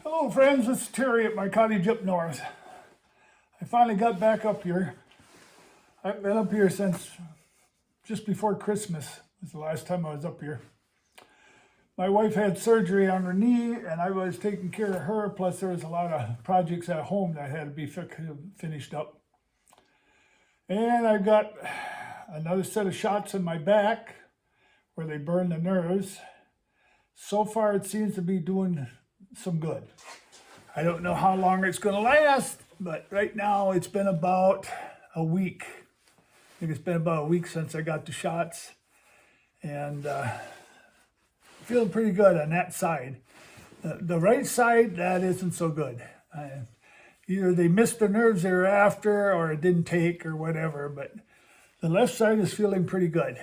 Hello friends, this is Terry at my cottage up north. I finally got back up here. I've been up here since just before Christmas was the last time I was up here. My wife had surgery on her knee and I was taking care of her, plus there was a lot of projects at home that had to be finished up. And I got another set of shots in my back where they burn the nerves. So far it seems to be doing some good. I don't know how long it's going to last, but right now it's been about a week. I think it's been about a week since I got the shots, and feeling pretty good on that side. The right side, that isn't so good. Either they missed the nerves they were after, or it didn't take, or whatever, but the left side is feeling pretty good.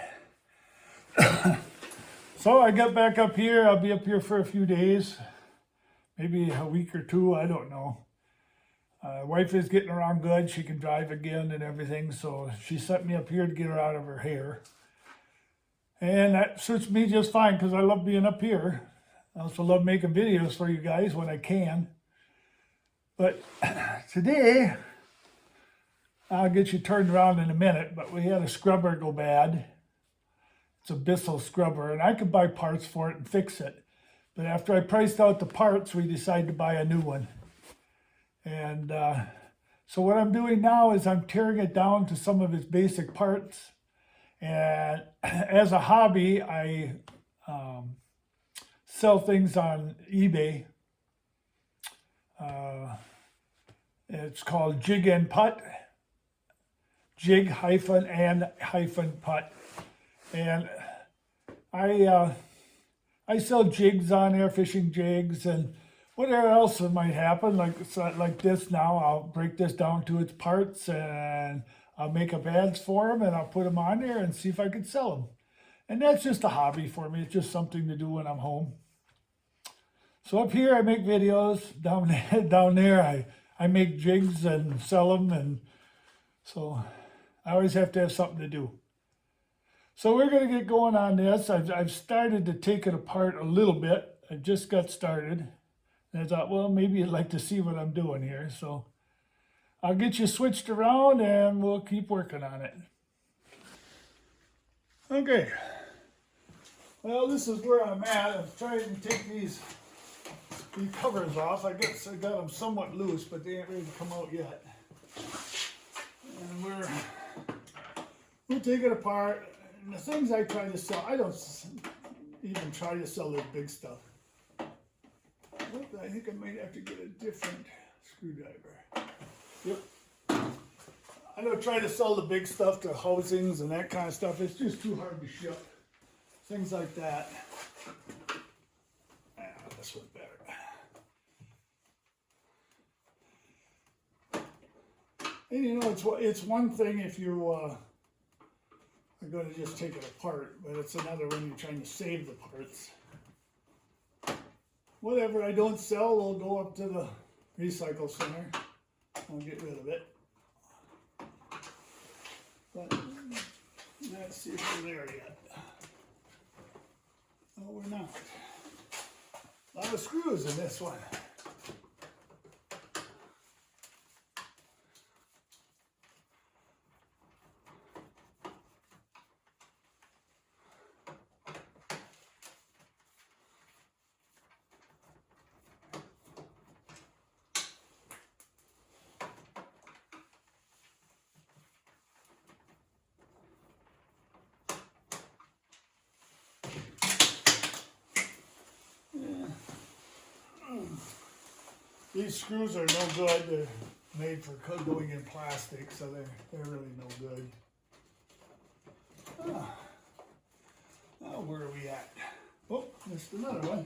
So I got back up here. I'll be up here for a few days. Maybe a week or two, I don't know. Wife is getting around good. She can drive again and everything, so she sent me up here to get her out of her hair. And that suits me just fine because I love being up here. I also love making videos for you guys when I can. But today, I'll get you turned around in a minute, but we had a scrubber go bad. It's a Bissel scrubber, and I could buy parts for it and fix it. But after I priced out the parts, we decided to buy a new one. And so what I'm doing now is I'm tearing it down to some of its basic parts. And as a hobby, I sell things on eBay. It's called Jig and Putt. Jig -and putt. And I sell jigs on there, fishing jigs, and whatever else might happen. Like this now, I'll break this down to its parts, and I'll make up ads for them, and I'll put them on there and see if I can sell them. And that's just a hobby for me. It's just something to do when I'm home. So up here, I make videos. Down there, I make jigs and sell them, and so I always have to have something to do. So we're going to get going on this. I've started to take it apart a little bit. I just got started. And I thought, well, maybe you'd like to see what I'm doing here. So I'll get you switched around and we'll keep working on it. Okay. Well, this is where I'm at. I'm trying to take these covers off. I guess I got them somewhat loose, but they ain't ready to come out yet. And we'll take it apart. And the things I try to sell, I don't even try to sell the big stuff. I think I might have to get a different screwdriver. Yep. I don't try to sell the big stuff, the housings and that kind of stuff. It's just too hard to ship. Things like that. This one's better. And you know, it's one thing if you are going to just take it apart, but it's another when you're trying to save the parts. Whatever I don't sell will go up to the recycle center. I'll get rid of it. But let's see if we're there yet. Oh, we're not. A lot of screws in this one. These screws are no good. They're made for going in plastic, so they're really no good. Now where are we at? Oh, missed another one.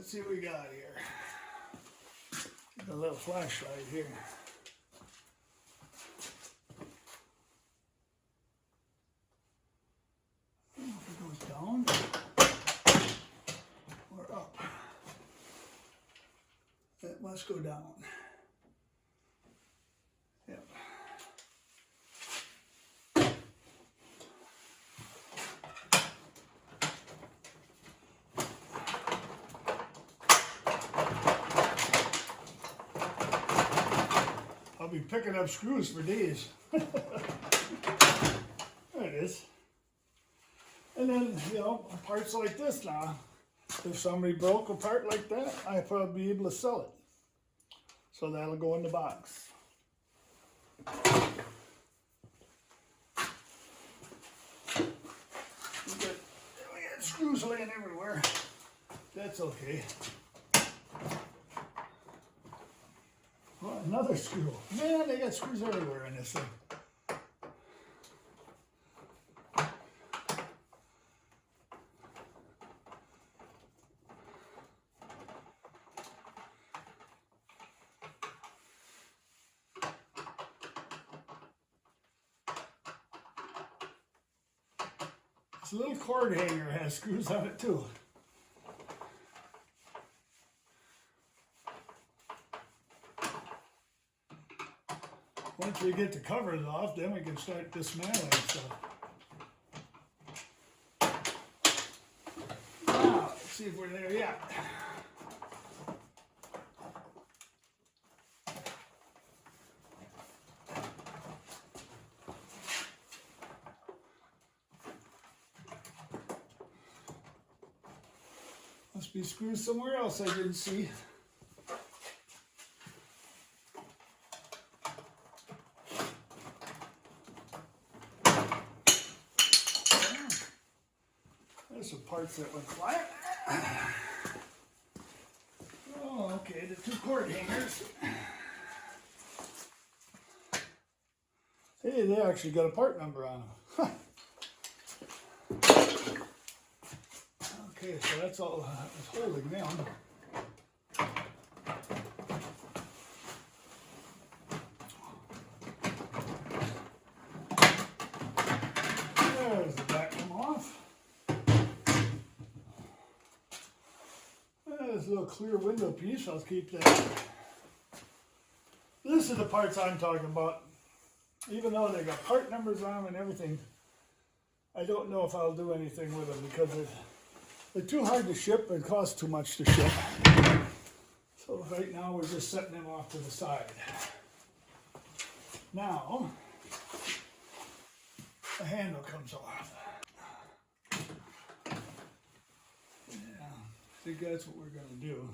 Let's see what we got here. Got a little flashlight here. If we It must go down. Yep. I'll be picking up screws for days. There it is. And then, you know, parts like this now. If somebody broke a part like that, I'd probably be able to sell it. So that'll go in the box. We got screws laying everywhere. That's okay. Well, another screw. Man, they got screws everywhere in this thing. This little cord hanger has screws on it too. Once we get the covers off, then we can start dismantling stuff. Now, let's see if we're there yet. Must be screws somewhere else I didn't see. There's some parts that went flat. Oh, okay, the two cord hangers. Hey, they actually got a part number on them. Okay, so that's all that's holding them. There's the back come off. There's a little clear window piece, I'll keep that. This is the parts I'm talking about. Even though they got part numbers on them and everything, I don't know if I'll do anything with them because they're too hard to ship and cost too much to ship. So right now we're just setting them off to the side. Now, the handle comes off. Yeah, I think that's what we're gonna do.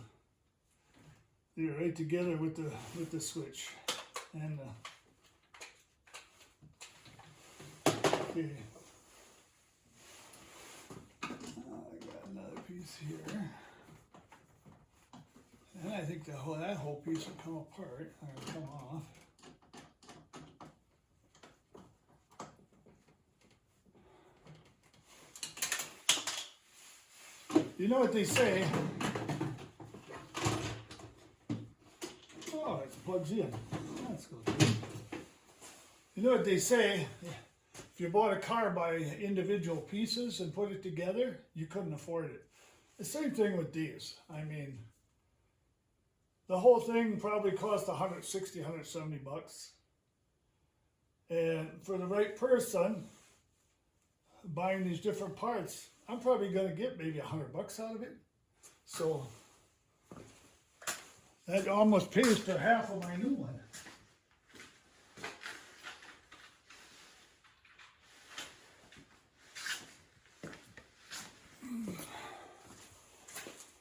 They're right together with the switch and okay. Here, and I think that whole piece will come apart or come off. You know what they say? Oh, it plugs in. That's good. You know what they say? If you bought a car by individual pieces and put it together, you couldn't afford it. The same thing with these. I mean, the whole thing probably cost $160, $170. And for the right person, buying these different parts, I'm probably going to get maybe $100 out of it. So that almost pays for half of my new one.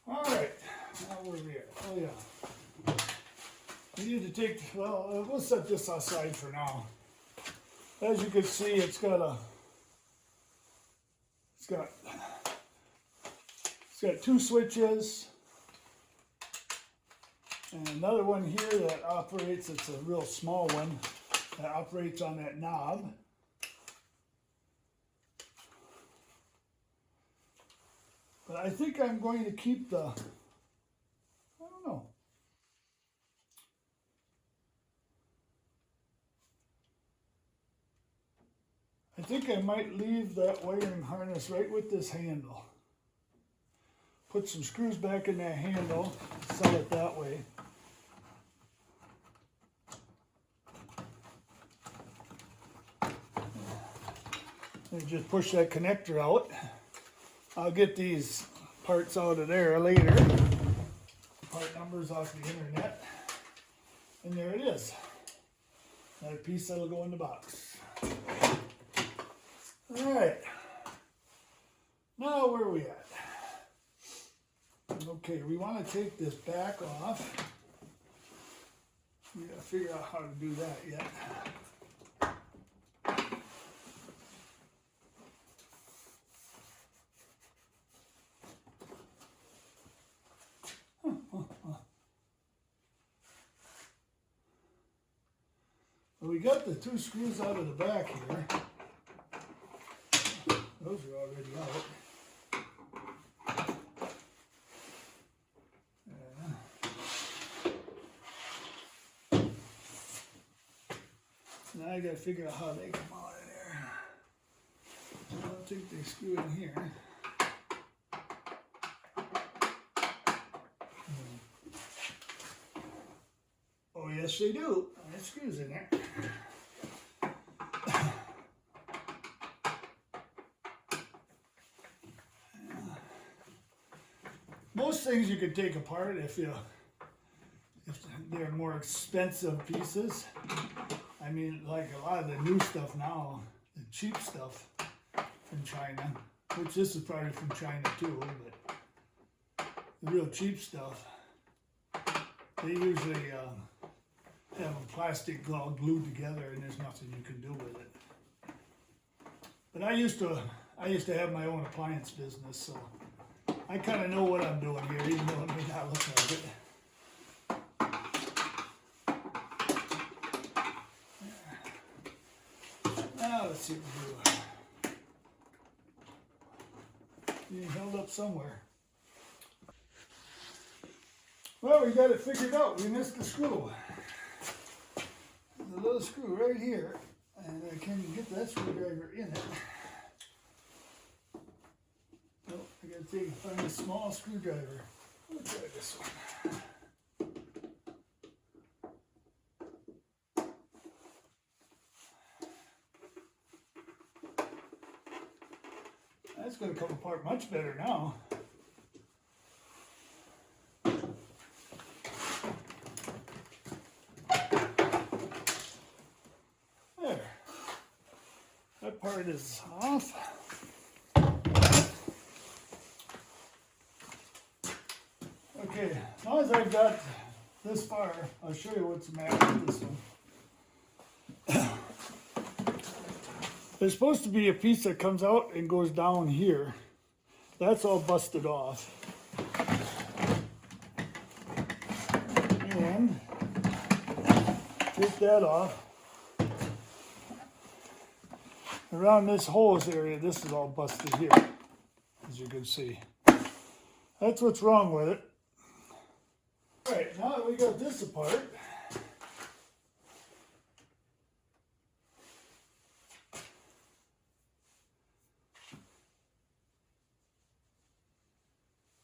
All right, now where are we at? Oh yeah. We need to take, well, we'll set this aside for now. As you can see, it's got two switches and another one here that operates, it's a real small one that operates on that knob. But I think I'm going to keep the, I don't know. I think I might leave that wiring harness right with this handle. Put some screws back in that handle, sell it that way. And just push that connector out. I'll get these parts out of there later. Part numbers off the internet. And there it is. Another piece that'll go in the box. Alright. Now where are we at? Okay, we want to take this back off. We gotta figure out how to do that yet. Well, we got the two screws out of the back here. Those are already out. Now I gotta figure out how they come out of there. I don't think they screw in here. Oh yes they do. There's screws in there. Most things you could take apart if they're more expensive pieces. I mean, like a lot of the new stuff now, the cheap stuff from China, which this is probably from China too, but the real cheap stuff, they usually have a plastic all glued together and there's nothing you can do with it. But I used to have my own appliance business, so I kind of know what I'm doing here, even though it may not look like it. Now let's see what we do. Being held up somewhere. Well, we got it figured out. We missed the screw. There's a little screw right here, and I can't even get that screwdriver in it. Nope, I gotta find a small screwdriver. Let's try this one. That's going to come apart much better now. There. That part is off. Okay, as long as I've got this far, I'll show you what's the matter with this one. There's supposed to be a piece that comes out and goes down here. That's all busted off. And take that off. Around this hose area, this is all busted here, as you can see. That's what's wrong with it. All right, now that we got this apart,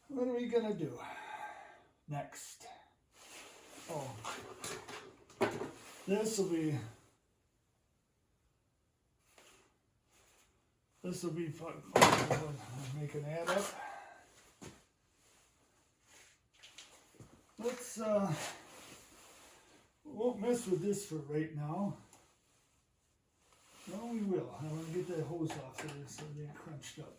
what are we gonna do next? Oh, this will be fun. Make an add up. Let's we won't mess with this for right now. No, we will. I want to get that hose off there so they ain't crunched up.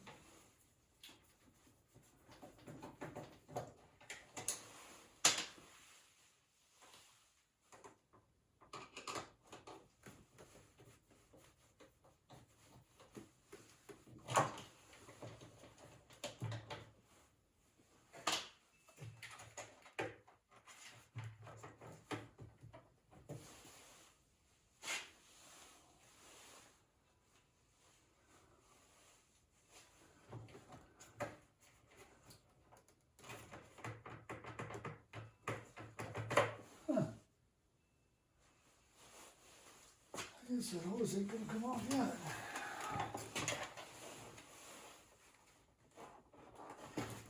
I guess that hose ain't gonna come off yet.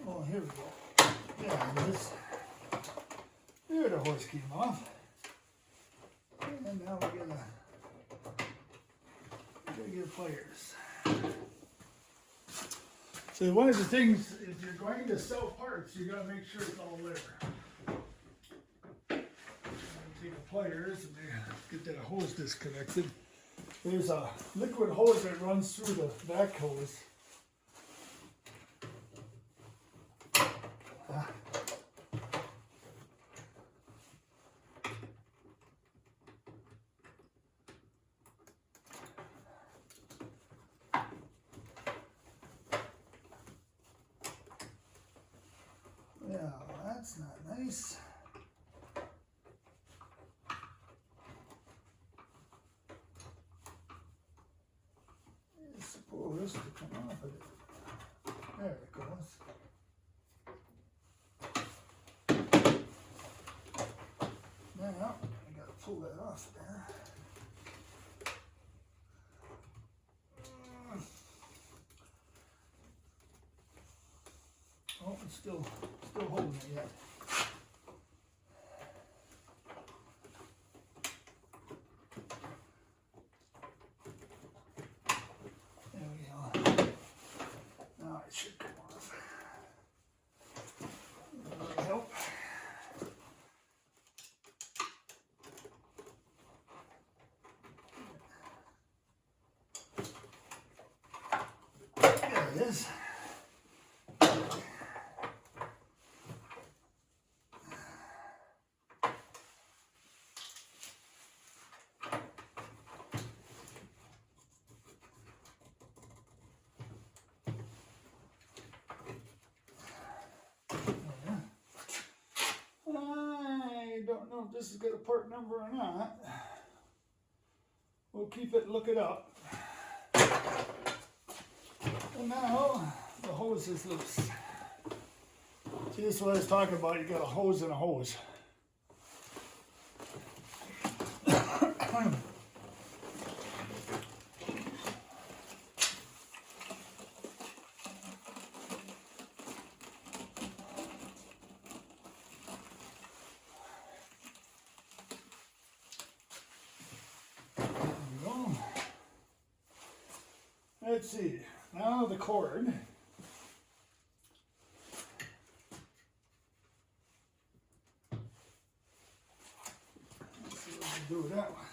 Oh, here we go. Yeah, it is. There the hose came off. And now we gotta get pliers. So one of the things, if you're going to sell parts, you gotta make sure it's all there. Take the pliers and get that hose disconnected. There's a liquid hose that runs through the back hose. Well, that's not nice. It's supposed to come off of it. There it goes. Now, I gotta pull that off there. Oh, it's still holding it yet. There we go. Now it should come off. That'll help. There it is. I don't know if this has got a part number or not. We'll keep it, look it up. And now the hose is loose. See, this is what I was talking about. You got a hose and a hose. Let's see, now the cord. Let's see what we can do with that one.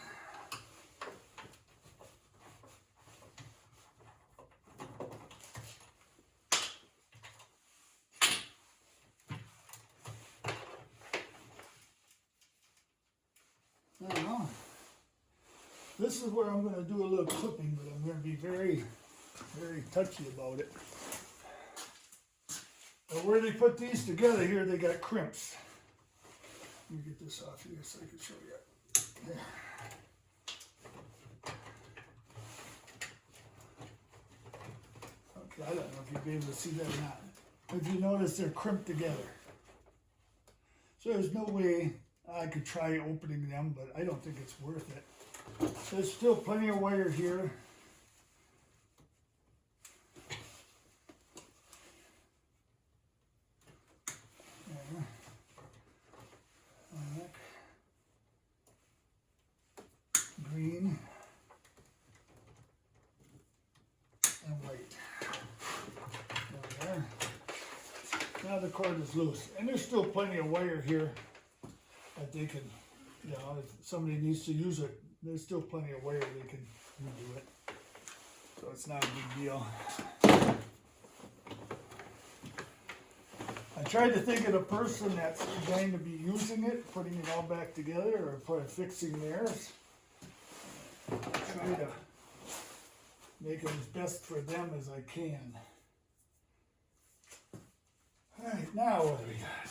Now, this is where I'm going to do a little clipping, but I'm going to be very touchy about it. But where they put these together here, they got crimps. Let me get this off here so I can show you. There. Okay, I don't know if you'll be able to see that or not. If you notice, they're crimped together. So there's no way I could try opening them, but I don't think it's worth it. There's still plenty of wire here. Green and white. There we are. Now the cord is loose, and there's still plenty of wire here that they can, you know, if somebody needs to use it, there's still plenty of wire they can redo it. So it's not a big deal. I tried to think of the person that's going to be using it, putting it all back together, or fixing theirs. Try to make it as best for them as I can. All right, now what do we got?